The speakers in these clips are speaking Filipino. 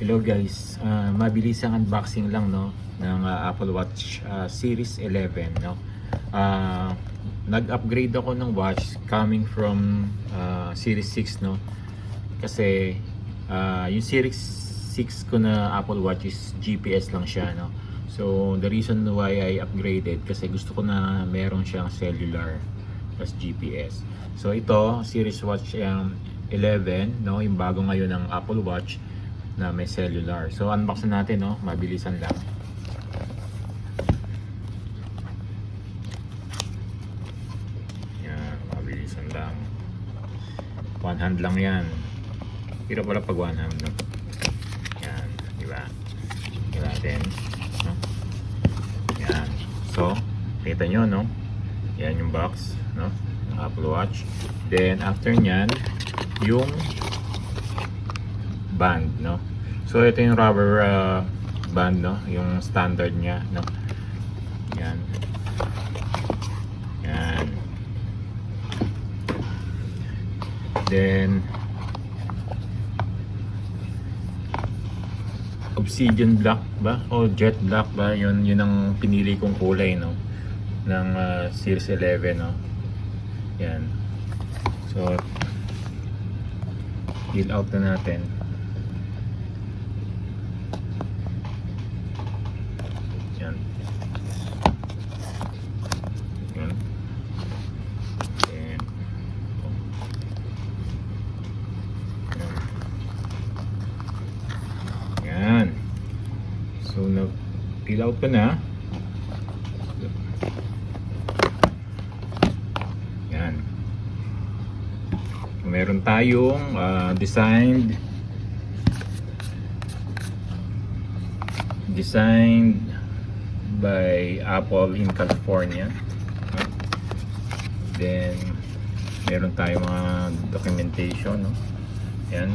Hello guys, mabilis ang unboxing lang no ng Apple Watch Series 11 no. Nag-upgrade ako ng watch coming from Series 6 no. Kasi yung Series 6 ko na Apple Watch is GPS lang siya no. So the reason why I upgraded kasi gusto ko na meron siyang cellular plus GPS. So ito Series Watch 11 no, yung bago ngayon ng Apple Watch na may cellular. So unbox na natin no, mabilisan lang. Yan, mabilisan lang. One hand lang yan. Pero pala pag one hand no. Yan, di ba? Tingnan natin, no? Yan. So, kita nyo no. Yan yung box, no? Ng Apple Watch. Then after nyan, yung band no. So ito yung rubber band no, yung standard niya no. Yan. Yan. Then obsidian black ba o jet black ba, yun ang pinili kong kulay no ng Series 11 no. Yan. So peel out na natin. Yan. Yan. And, yan. So peel out ko na. Yan. Meron tayong designed by Apple in California. Then meron tayong mga documentation no. Yan.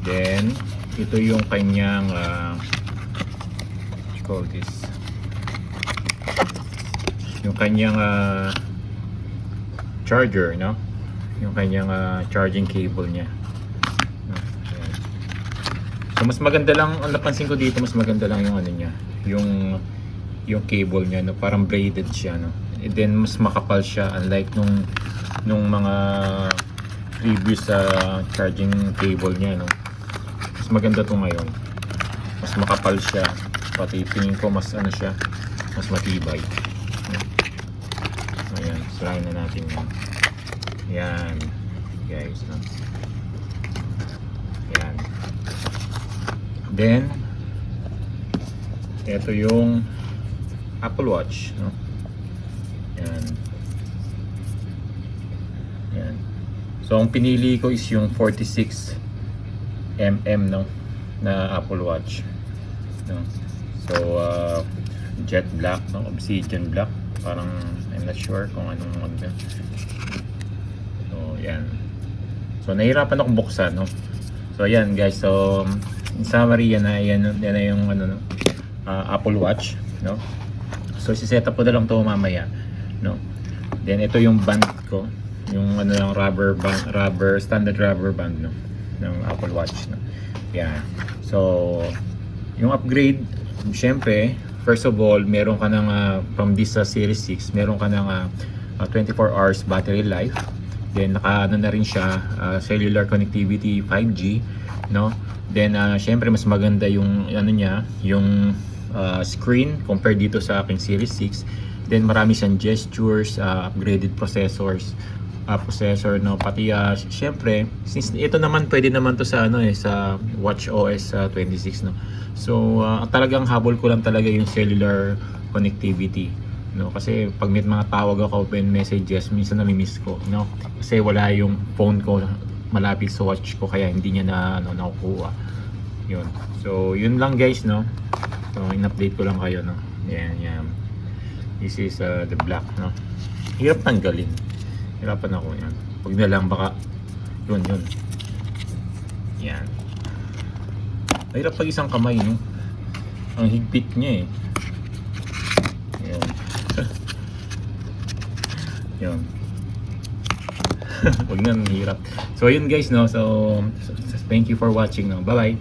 Then ito yung kanyang call this, yung kanyang charger no, yung kanyang charging cable niya. So mas maganda lang, ang napansin ko dito, mas maganda lang yung ano niya, yung cable niya no, parang braided siya no. And then mas makapal siya unlike nung mga previous charging cable niya no. Mas maganda to ngayon. Mas makapal siya. Pati tingin ko mas ano siya, mas matibay. Ayan, sirain na natin yan. Yan, guys no. Yan. Then ito yung Apple Watch no. Yan. Yan. So ang pinili ko is yung 46 mm no na Apple Watch no. So jet black no, obsidian black, parang I'm not sure kung anong maganda. So yan. So nahirapan akong buksan no. So ayan guys, so in summary yan na yung ano no, Apple Watch no. So si-set up ko na lang to mamaya no. Then ito yung band ko, yung ano lang standard rubber band no ng Apple Watch no. Yeah. So yung upgrade, syempre first of all, meron ka ng from this Series 6, meron ka ng 24 hours battery life. Then naka ano na rin siya, cellular connectivity 5G no. Then syempre mas maganda yung ano niya, yung screen compared dito sa aking Series 6. Then marami siyang gestures, upgraded processor no, pati syempre since ito naman pwede naman to sa ano sa WatchOS 26 no. So talagang habol ko lang talaga yung cellular connectivity no, kasi pag may mga tawag ako, open messages, minsan nami-miss ko no, kasi wala yung phone ko malapit sa watch ko, kaya hindi niya na ano nakukuha yun. So yun lang guys no. So in-update ko lang kayo no. Yan. This is the black no. Hirap tanggalin. Hirapan ako yan. Pag na lang baka yun. Yan. Mahirap pag isang kamay no. Ang higpit niya Yan. Yan. Wag na, hirap. So yun guys no. So thank you for watching no. Bye bye.